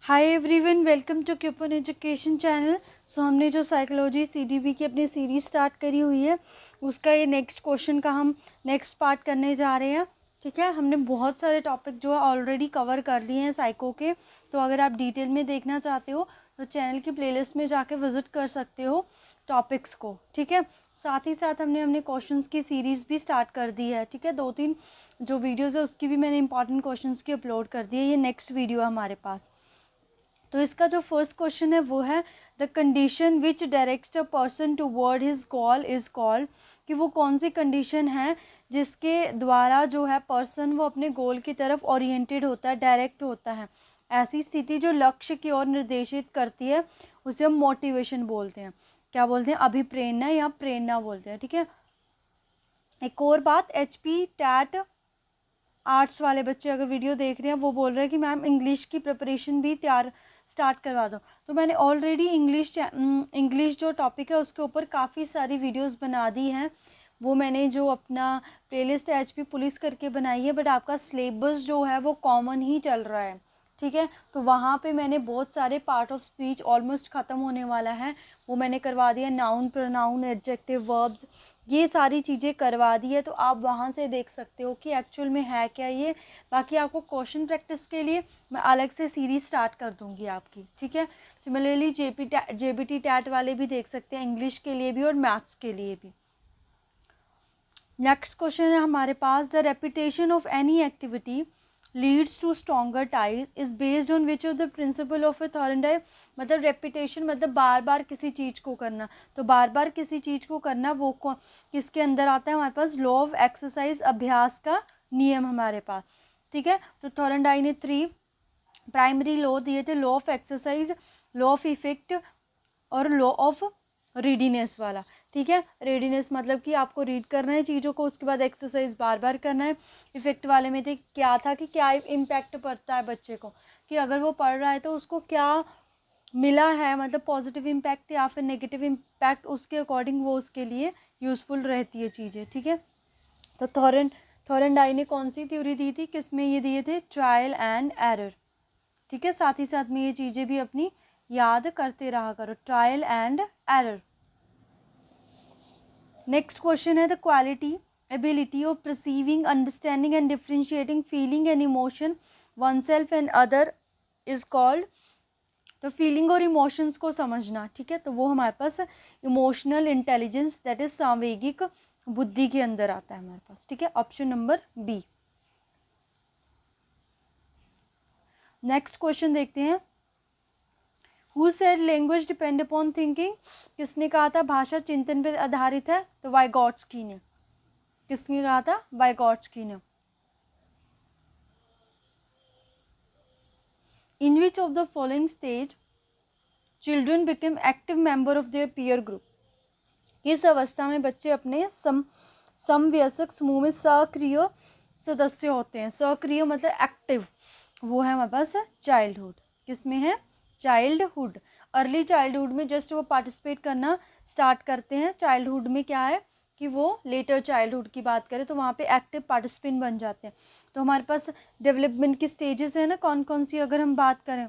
Hi everyone, welcome to क्यूपन education channel. So हमने जो साइकोलॉजी सीडीबी की अपनी सीरीज स्टार्ट करी हुई है उसका ये नेक्स्ट क्वेश्चन का हम नेक्स्ट पार्ट करने जा रहे हैं। ठीक है, हमने बहुत सारे टॉपिक जो है ऑलरेडी कवर कर लिए हैं साइको के। तो अगर आप डिटेल में देखना चाहते हो तो चैनल की प्लेलिस्ट में जाके विजिट कर सकते हो टॉपिक्स को। ठीक है, साथ ही साथ हमने क्वेश्चंस की सीरीज़ भी स्टार्ट कर दी है। ठीक है, 2-3 जो वीडियोज़ है उसकी भी मैंने इंपॉर्टेंट क्वेश्चंस की अपलोड कर दी है। ये नेक्स्ट वीडियो है हमारे पास। तो इसका जो फर्स्ट क्वेश्चन है वो है the condition which directs a person toward his goal is called, कि वो कौन सी कंडीशन है जिसके द्वारा जो है पर्सन वो अपने गोल की तरफ ओरिएंटेड होता है, डायरेक्ट होता है। ऐसी स्थिति जो लक्ष्य की ओर निर्देशित करती है उसे हम मोटिवेशन बोलते हैं। क्या बोलते हैं? अभिप्रेरणा या प्रेरणा बोलते हैं। ठीक है, एक और बात, HP टैट आर्ट्स वाले बच्चे अगर वीडियो देख रहे हैं वो बोल रहे हैं कि मैम इंग्लिश की प्रिपरेशन भी तैयार स्टार्ट करवा दो। तो मैंने ऑलरेडी इंग्लिश जो टॉपिक है उसके ऊपर काफ़ी सारी वीडियोस बना दी हैं। वो मैंने जो अपना प्लेलिस्ट HP पुलिस करके बनाई है, बट आपका सिलेबस जो है वो कॉमन ही चल रहा है। ठीक है, तो वहाँ पे मैंने बहुत सारे पार्ट ऑफ स्पीच ऑलमोस्ट ख़त्म होने वाला है, वो मैंने करवा दिया। नाउन, प्रोनाउन, एडजेक्टिव, वर्ब्स, ये सारी चीज़ें करवा दी है। तो आप वहाँ से देख सकते हो कि एक्चुअल में है क्या ये। बाकी आपको क्वेश्चन प्रैक्टिस के लिए मैं अलग से सीरीज स्टार्ट कर दूँगी आपकी। ठीक है, सिमिलरली JBT टैट वाले भी देख सकते हैं, इंग्लिश के लिए भी और मैथ्स के लिए भी। नेक्स्ट क्वेश्चन है हमारे पास, the repetition of any activity leads to stronger ties is based on which of the principle of a Thorndike. मतलब रेपिटेशन मतलब बार बार किसी चीज़ को करना। तो बार बार किसी चीज़ को करना वो किसके अंदर आता है? हमारे पास लॉ ऑफ एक्सरसाइज, अभ्यास का नियम हमारे पास। ठीक है, तो थॉरनडाइव ने 3 प्राइमरी लॉ दिए थे, law of exercise, law of effect और लॉ ऑफ रीडीनेस वाला। ठीक है, रेडीनेस मतलब कि आपको रीड करना है चीज़ों को, उसके बाद एक्सरसाइज बार बार करना है। इफेक्ट वाले में थे क्या था कि क्या इम्पैक्ट पड़ता है बच्चे को, कि अगर वो पढ़ रहा है तो उसको क्या मिला है, मतलब पॉजिटिव इम्पैक्ट या फिर नेगेटिव इम्पैक्ट, उसके अकॉर्डिंग वो उसके लिए यूज़फुल रहती है चीज़ें। ठीक है, तो थॉरनडाई ने कौन सी थ्योरी दी थी, किसमें ये दिए थे? Trial and error. ठीक है, साथ ही साथ में ये चीज़ें भी अपनी याद करते रहा करो, trial and error. Next question है the quality ability of perceiving, understanding and differentiating feeling and emotion one self and other is called. तो फीलिंग और इमोशंस को समझना। ठीक है, तो वो हमारे पास इमोशनल इंटेलिजेंस, दैट इज सांवेगिक बुद्धि के अंदर आता है हमारे पास। ठीक है, option number B. Next question देखते हैं, who said language depend upon thinking. किसने कहा था भाषा चिंतन पर आधारित है? तो वाइगॉट्स्की ने। किसने कहा था? वाइगॉट्स्की ने। In which of the following stage children become active member of their peer group. किस अवस्था में बच्चे अपने समवयस्क समूह में सक्रिय सदस्य होते हैं? सक्रिय मतलब एक्टिव, वो है हमारे पास चाइल्डहुड। किसमें है? चाइल्डहुड। अर्ली चाइल्डहुड में जस्ट वो पार्टिसिपेट करना स्टार्ट करते हैं। चाइल्डहुड में क्या है कि वो लेटर चाइल्डहुड की बात करें तो वहाँ पे एक्टिव पार्टिसिपेंट बन जाते हैं। तो हमारे पास डेवलपमेंट की स्टेजेस है ना, कौन कौन सी अगर हम बात करें,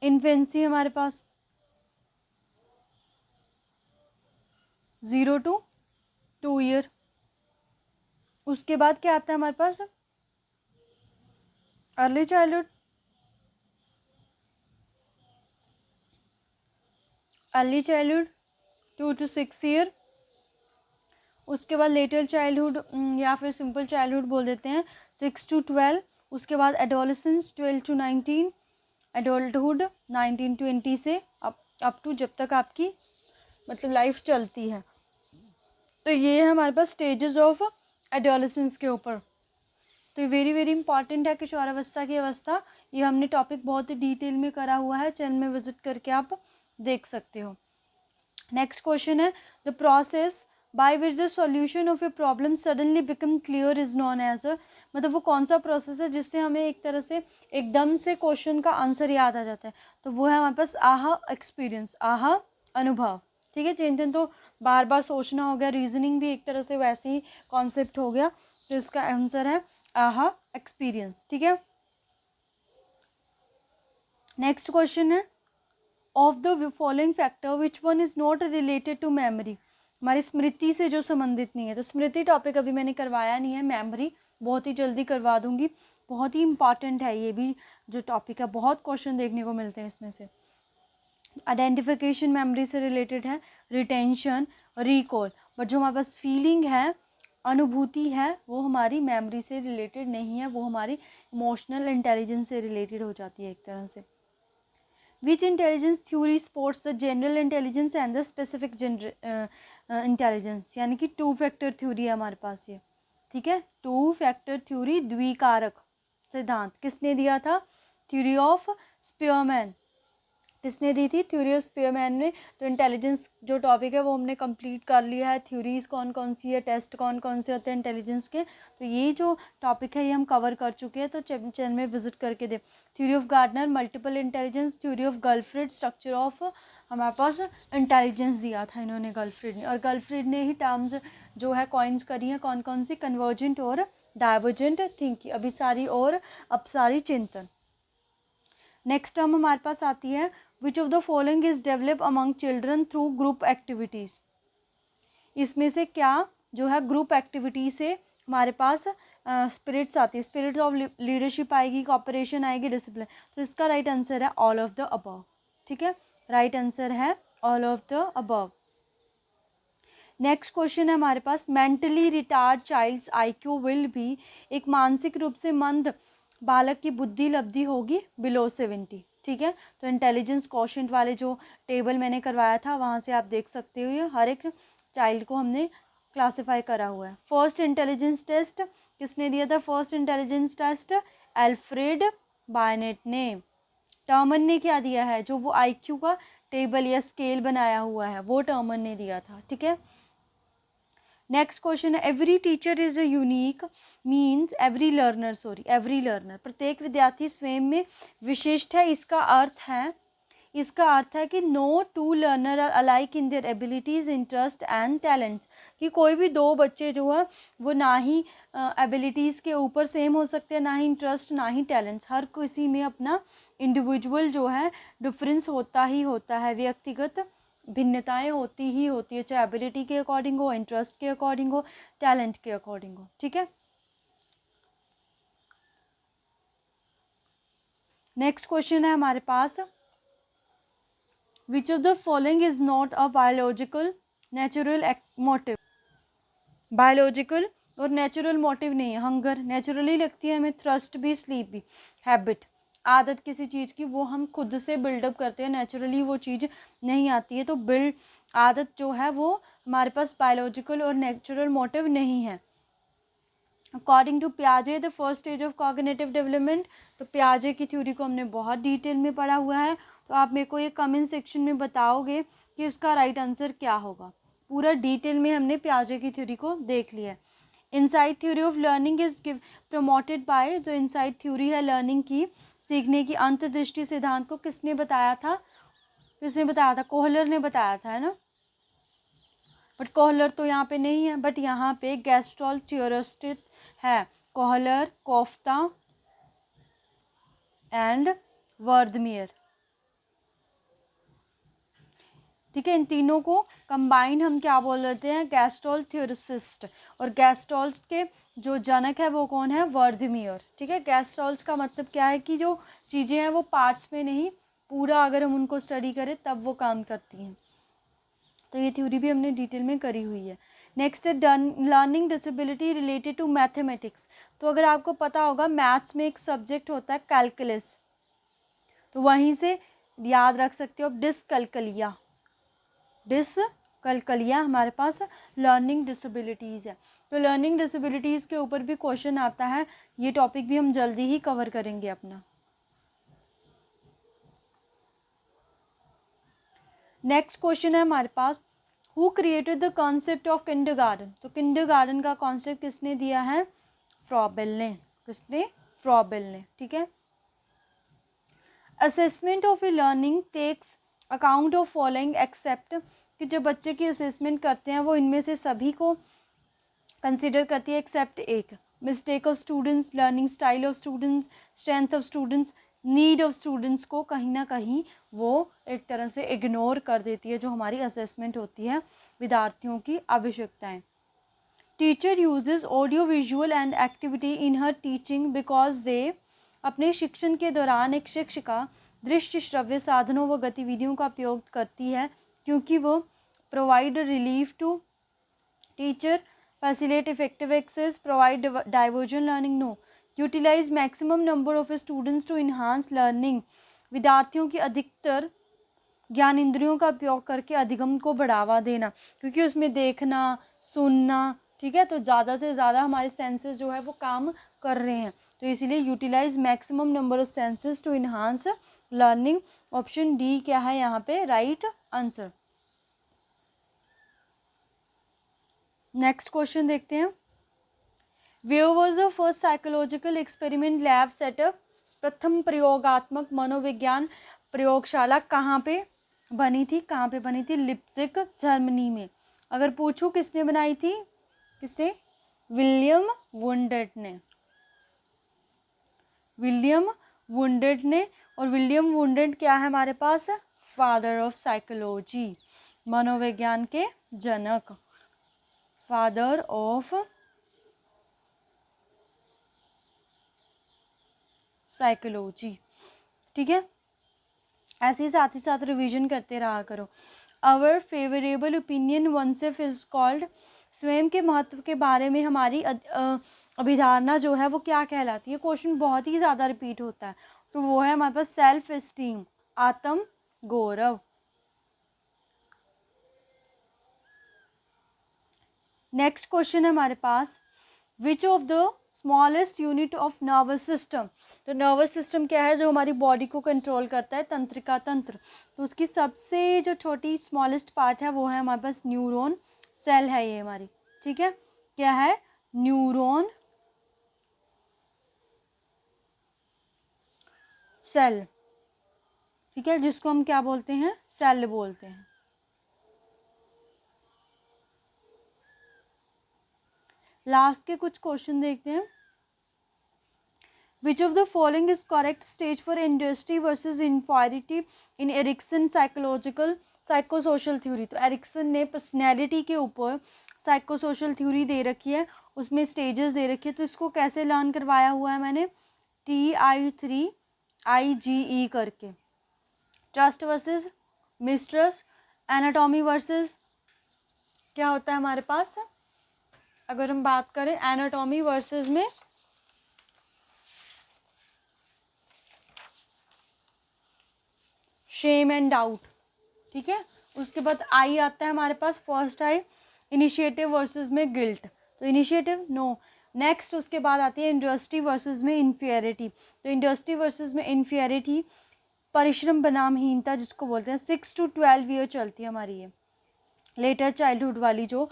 इन्फेंसी हमारे पास 0 to 2 ईयर। उसके बाद क्या आता है हमारे पास? Early childhood, early childhood 2 to 6 year. उसके बाद लेटर चाइल्डहुड या फिर सिंपल चाइल्डहुड बोल देते हैं, 6 to 12। उसके बाद एडोलेसेंस 12 to 19, एडल्टहुड 19-20 से अप टू जब तक आपकी मतलब लाइफ चलती है। तो ये है हमारे पास स्टेजेस ऑफ एडोलेसेंस के ऊपर। तो वेरी वेरी इंपॉर्टेंट है किशोरावस्था की अवस्था। ये हमने टॉपिक बहुत ही डिटेल में करा हुआ है, चैनल में विजिट करके आप देख सकते हो। नेक्स्ट क्वेश्चन है, the process by which the solution of a problem suddenly become clear is known as a. मतलब वो कौन सा प्रोसेस है जिससे हमें एक तरह से एकदम से क्वेश्चन का आंसर याद आ जाता है? तो वो है हमारे पास आहा एक्सपीरियंस, आहा अनुभव। ठीक है, चिंतन तो बार बार सोचना हो गया, रीजनिंग भी एक तरह से वैसे ही कॉन्सेप्ट हो गया। तो इसका आंसर है आहा एक्सपीरियंस। ठीक है, नेक्स्ट क्वेश्चन है, of the following factor which one is not related to memory, हमारी स्मृति से जो संबंधित नहीं है। तो स्मृति टॉपिक अभी मैंने करवाया नहीं है, मेमोरी बहुत ही जल्दी करवा दूंगी। बहुत ही इंपॉर्टेंट है ये भी जो टॉपिक है, बहुत क्वेश्चन देखने को मिलते हैं इसमें से। आइडेंटिफिकेशन मेमोरी से रिलेटेड है, रिटेंशन, रिकॉल, बट जो हमारे पास फीलिंग है, अनुभूति है, वो हमारी मेमोरी से रिलेटेड नहीं है, वो हमारी इमोशनल इंटेलिजेंस से रिलेटेड हो जाती है एक तरह से। Which intelligence theory supports the general intelligence and the specific intelligence, यानी कि टू फैक्टर थ्योरी है हमारे पास ये, ठीक है। टू फैक्टर थ्योरी, द्विकारक सिद्धांत किसने दिया था? Theory of Spearman. किसने दी थी? थ्योरी ऑफ स्पीयरमैन ने। तो इंटेलिजेंस जो टॉपिक है वो हमने कंप्लीट कर लिया है। थ्योरीज कौन कौन सी है, टेस्ट कौन कौन से होते हैं इंटेलिजेंस के, तो ये जो टॉपिक है ये हम कवर कर चुके हैं। तो चैनल में विजिट करके दे। Theory of Gardner, multiple intelligence, theory of Guilford, structure of, हमारे पास इंटेलिजेंस दिया था इन्होंने गॉल्फ्रिड ने, और गॉल्फ्रिड ने ही टर्म्स जो है कॉइन्स करी हैं, कौन कौन सी? कन्वर्जेंट और डाइवर्जेंट थिंकिंग, अभिसारी और अपसारी चिंतन। नेक्स्ट टर्म हमारे पास आती है, विच of the following is develop among children through group activities. इसमें से क्या जो है ग्रुप एक्टिविटी से हमारे पास स्पिरिट्स आती है? स्पिरिट ऑफ लीडरशिप आएगी, कॉपरेशन आएगी, डिसिप्लिन। तो इसका राइट आंसर है ऑल ऑफ द अबव, ठीक है। राइट आंसर है all of the above. Next question है हमारे पास, mentally retard child's IQ will be, एक मानसिक रूप से मंद बालक की बुद्धि लब्धि होगी बिलो 70, ठीक है। तो इंटेलिजेंस क्वोशेंट वाले जो टेबल मैंने करवाया था वहाँ से आप देख सकते हो, ये हर एक चाइल्ड को हमने क्लासीफाई करा हुआ है। फर्स्ट इंटेलिजेंस टेस्ट किसने दिया था? First intelligence test Alfred Binet ने। टर्मन ने क्या दिया है? जो वो IQ का टेबल या स्केल बनाया हुआ है वो टर्मन ने दिया था, ठीक है। नेक्स्ट क्वेश्चन है, every teacher is a unique means every learner, every learner, प्रत्येक विद्यार्थी स्वयं में विशिष्ट है। इसका अर्थ है कि no two learner are alike in their abilities, interest and talents, कि कोई भी दो बच्चे जो है वो ना ही एबिलिटीज़ के ऊपर सेम हो सकते हैं, ना ही इंटरेस्ट, ना ही टैलेंट्स। हर किसी में अपना इंडिविजुअल जो है डिफरेंस होता ही होता है, व्यक्तिगत भिन्नताएं होती ही होती है, चाहे एबिलिटी के अकॉर्डिंग हो, इंटरेस्ट के अकॉर्डिंग हो, टैलेंट के अकॉर्डिंग हो, ठीक है। नेक्स्ट क्वेश्चन है हमारे पास, which of the following is not a biological natural motive. Biological और नेचुरल मोटिव नहीं है। हंगर नेचुरली लगती है हमें, थ्रस्ट भी, स्लीप भी। हैबिट आदत किसी चीज़ की वो हम खुद से बिल्डअप करते हैं, नेचुरली वो चीज़ नहीं आती है। तो आदत जो है वो हमारे पास बायोलॉजिकल और नेचुरल मोटिव नहीं है। अकॉर्डिंग टू पियाजे the first stage of cognitive development, तो पियाजे की थ्योरी को हमने बहुत डिटेल में पढ़ा हुआ है। तो आप मेरे को ये कमेंट सेक्शन में बताओगे कि उसका राइट आंसर क्या होगा। पूरा डिटेल में हमने पियाजे की थ्योरी को देख लिया है। Insight theory of learning is promoted by, जो इनसाइट थ्योरी है लर्निंग की, सीखने की अंतर्दृष्टि सिद्धांत को किसने बताया था? कोहलर ने बताया था, है ना। बट कोहलर तो यहाँ पे नहीं है, बट यहाँ पे गैस्ट्रॉल थियोरिस्ट है, कोहलर, कोफ्ता एंड वर्दमियर, ठीक है। इन तीनों को कंबाइन हम क्या बोल देते हैं? गैस्ट्रॉल थियोरिस्ट। और गैस्ट्रॉल्स के जो जनक है वो कौन है? वर्दमियर, ठीक है। गैस्ट्रॉल्स का मतलब क्या है कि जो चीज़ें हैं वो पार्ट्स में नहीं, पूरा अगर हम उनको स्टडी करें तब वो काम करती हैं। तो ये थ्योरी भी हमने डिटेल में करी हुई है। नेक्स्ट है learning disability related to mathematics. तो अगर आपको पता होगा मैथ्स में एक सब्जेक्ट होता है कैलकुलस, तो वहीं से याद रख सकते हो डिसकलकलिया हमारे पास लर्निंग डिसेबिलिटीज़ है। तो लर्निंग डिसेबिलिटीज़ के ऊपर भी क्वेश्चन आता है, ये टॉपिक भी हम जल्दी ही कवर करेंगे अपना। नेक्स्ट क्वेश्चन है हमारे पास, who created the concept of kindergarten. तो किंडरगार्टन का कॉन्सेप्ट किसने दिया है? फ्रॉबेल ने। किसने? फ्रॉबेल ने, ठीक है। Assessment of a learning takes account of following except, कि जब बच्चे की असेसमेंट करते हैं वो इनमें से सभी को कंसिडर करती है एक्सेप्ट एक, mistake of students, learning style of students, strength of students, need of students को कहीं ना कहीं वो एक तरह से इग्नोर कर देती है, जो हमारी असेसमेंट होती है विद्यार्थियों की आवश्यकताएं। Teacher uses audio visual and activity in her teaching because they, अपने शिक्षण के दौरान एक शिक्षिका दृश्य श्रव्य साधनों व गतिविधियों का उपयोग करती है क्योंकि वो provide relief to teacher, facilitate effective access, provide divergent learning, no, utilize maximum number of students to enhance learning, विद्यार्थियों की अधिकतर ज्ञान इंद्रियों का उपयोग करके अधिगम को बढ़ावा देना, क्योंकि उसमें देखना सुनना, ठीक है, तो ज़्यादा से ज़्यादा हमारे सेंसेस जो है वो काम कर रहे हैं, तो इसीलिए utilize maximum number of senses to enhance learning. Option D क्या है यहाँ पे राइट आंसर। नेक्स्ट क्वेश्चन देखते हैं। Where was the first psychological experiment lab set up, प्रथम प्रयोगात्मक मनोविज्ञान प्रयोगशाला कहाँ पे बनी थी, कहाँ पे बनी थी, लिप्जिग जर्मनी में। अगर पूछूं किसने बनाई थी, किससे, विलियम वुंडेट ने, विलियम वुंडेट ने। और विलियम वुंडेट क्या है हमारे पास, फादर ऑफ साइकोलॉजी, मनोविज्ञान के जनक, फादर ऑफ साइकोलॉजी, ठीक है। ऐसे ही साथ रिवीजन करते रहा करो। Our favourable opinion oneself is called, स्वयं के महत्व के बारे में हमारी अभिधारणा जो है वो क्या कहलाती है। क्वेश्चन बहुत ही ज़्यादा रिपीट होता है, तो वो है हमारे पास सेल्फ एस्टीम, आत्म गौरव। नेक्स्ट क्वेश्चन है हमारे पास, which of the smallest unit of nervous system, तो नर्वस सिस्टम क्या है, जो हमारी बॉडी को कंट्रोल करता है, तंत्रिका तंत्र, तो उसकी सबसे जो छोटी स्मॉलेस्ट पार्ट है वो है हमारे पास न्यूरॉन सेल है ये हमारी, ठीक है, क्या है, न्यूरॉन सेल, ठीक है, जिसको हम क्या बोलते हैं, सेल बोलते हैं। लास्ट के कुछ क्वेश्चन देखते हैं। Which of the following is correct stage for industry versus inferiority in Erikson psychological psychosocial theory, तो एरिक्सन ने पर्सनैलिटी के ऊपर साइकोसोशल थ्योरी दे रखी है, उसमें स्टेजेस दे रखी है, तो इसको कैसे लर्न करवाया हुआ है मैंने, TI3IGE करके। Trust versus mistrust, anatomy versus क्या होता है हमारे पास, अगर हम बात करें एनाटॉमी वर्सेस में शेम एंड डाउट, ठीक है। उसके बाद आई आता है हमारे पास, फर्स्ट आई इनिशिएटिव वर्सेस में गिल्ट, तो इनिशिएटिव नो। नेक्स्ट उसके बाद आती है इंडस्ट्री वर्सेस में इन्फियरिटी, तो इंडस्ट्री वर्सेस में इन्फियरिटी परिश्रम बनामहीनता जिसको बोलते हैं, 6 to 12 ईयर चलती है हमारी ये लेटर चाइल्डहुड वाली जो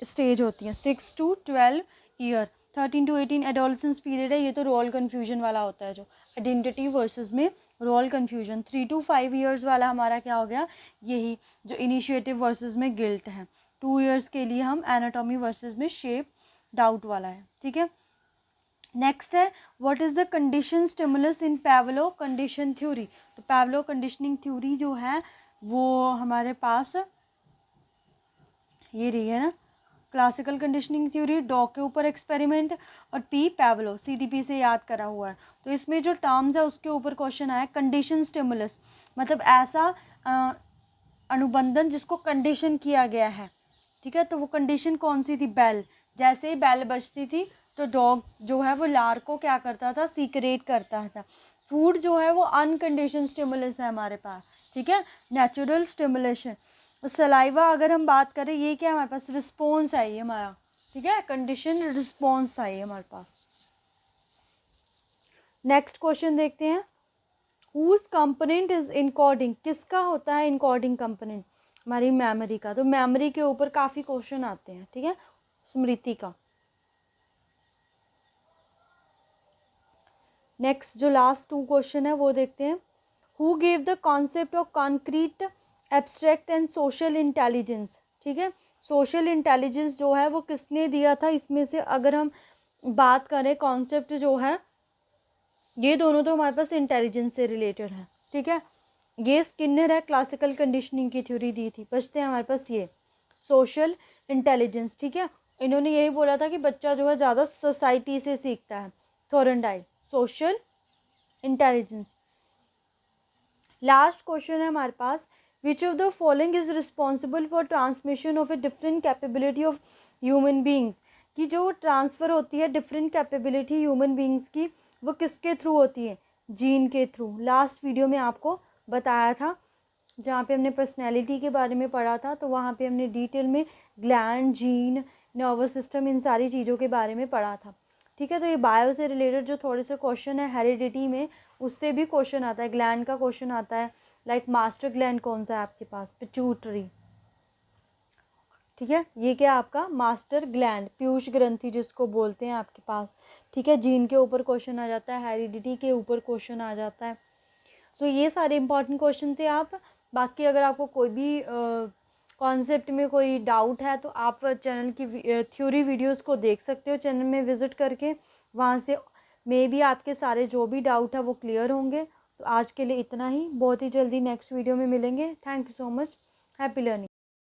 स्टेज होती है, 6 to 12 year. 13 to 18 adolescence period है, ये तो रोल कन्फ्यूजन वाला होता है, जो आइडेंटिटी वर्सेस में रोल कन्फ्यूजन। 3 to 5 ईयर्स वाला हमारा क्या हो गया, यही जो इनिशिएटिव वर्सेस में गिल्ट है। 2 ईयर्स के लिए हम एनाटॉमी वर्सेस में शेप डाउट वाला है, ठीक है। नेक्स्ट है what is the condition stimulus in Pavlov condition theory, तो पैवलो कंडीशनिंग थ्योरी जो है वो हमारे पास ये रही है ना, क्लासिकल कंडीशनिंग थ्योरी, डॉग के ऊपर एक्सपेरिमेंट, और पी पैवलो CDP से याद करा हुआ है। तो इसमें जो टर्म्स है उसके ऊपर क्वेश्चन आया, कंडीशन स्टिमुलस मतलब ऐसा अनुबंधन जिसको कंडीशन किया गया है, ठीक है, तो वो कंडीशन कौन सी थी, बेल, जैसे ही बेल बजती थी तो डॉग जो है वो लार को क्या करता था, सीक्रेट करता था। फूड जो है वो अनकंडीशन स्टिमुलस है हमारे पास, ठीक है, नेचुरल स्टिमुलेशन। और सलाइवा अगर हम बात करें, ये क्या है हमारे पास, रिस्पॉन्स है ये हमारा, ठीक है, कंडीशन रिस्पॉन्स था ये हमारे पास। नेक्स्ट क्वेश्चन देखते हैं, हुज कंपोनेंट इज इनकोडिंग, किसका होता है इनकोडिंग कंपोनेंट, हमारी मेमोरी का, तो मेमोरी के ऊपर काफ़ी क्वेश्चन आते हैं, ठीक है, स्मृति का। नेक्स्ट जो लास्ट 2 क्वेश्चन है वो देखते हैं, who gave the concept of concrete abstract and social intelligence, ठीक है, सोशल इंटेलिजेंस जो है वो किसने दिया था, इसमें से अगर हम बात करें कॉन्सेप्ट जो है ये दोनों तो हमारे पास इंटेलिजेंस से रिलेटेड है, ठीक है। ये स्किनर है, क्लासिकल कंडीशनिंग की थ्योरी दी थी। बचते हैं हमारे पास ये सोशल इंटेलिजेंस, ठीक है। इन्होंने यही बोला था कि बच्चा जो है ज़्यादा सोसाइटी से सीखता है, Thorndike. Social intelligence. Last question है हमारे पास, which of the following is responsible for transmission of a different capability of human beings, कि जो ट्रांसफ़र होती है डिफरेंट कैपेबिलिटी ह्यूमन बींग्स की, वो किसके थ्रू होती है? जीन के थ्रू। लास्ट वीडियो में आपको बताया था, जहाँ पे हमने पर्सनैलिटी के बारे में पढ़ा था, तो वहाँ पे हमने डिटेल में ग्लैंड, जीन, नर्वस सिस्टम, इन सारी चीज़ों के बारे में पढ़ा था, ठीक है। तो ये बायो से रिलेटेड जो थोड़े से क्वेश्चन है हेरिडिटी में, उससे भी क्वेश्चन आता है। ग्लैंड का क्वेश्चन आता है, लाइक मास्टर ग्लैंड कौन सा है आपके पास? पिट्यूटरी, ठीक है। ये क्या आपका मास्टर ग्लैंड, पीयूष ग्रंथि जिसको बोलते हैं आपके पास, ठीक है। जीन के ऊपर क्वेश्चन आ जाता है, हेरिडिटी के ऊपर क्वेश्चन आ जाता है। सो ये सारे इंपॉर्टेंट क्वेश्चन थे। आप बाकी अगर आपको कोई भी कॉन्सेप्ट में कोई डाउट है तो आप चैनल की थ्योरी वीडियोस को देख सकते हो, चैनल में विज़िट करके। वहाँ से मे बी आपके सारे जो भी डाउट है वो क्लियर होंगे। तो आज के लिए इतना ही, बहुत ही जल्दी नेक्स्ट वीडियो में मिलेंगे। Thank you so much, happy learning.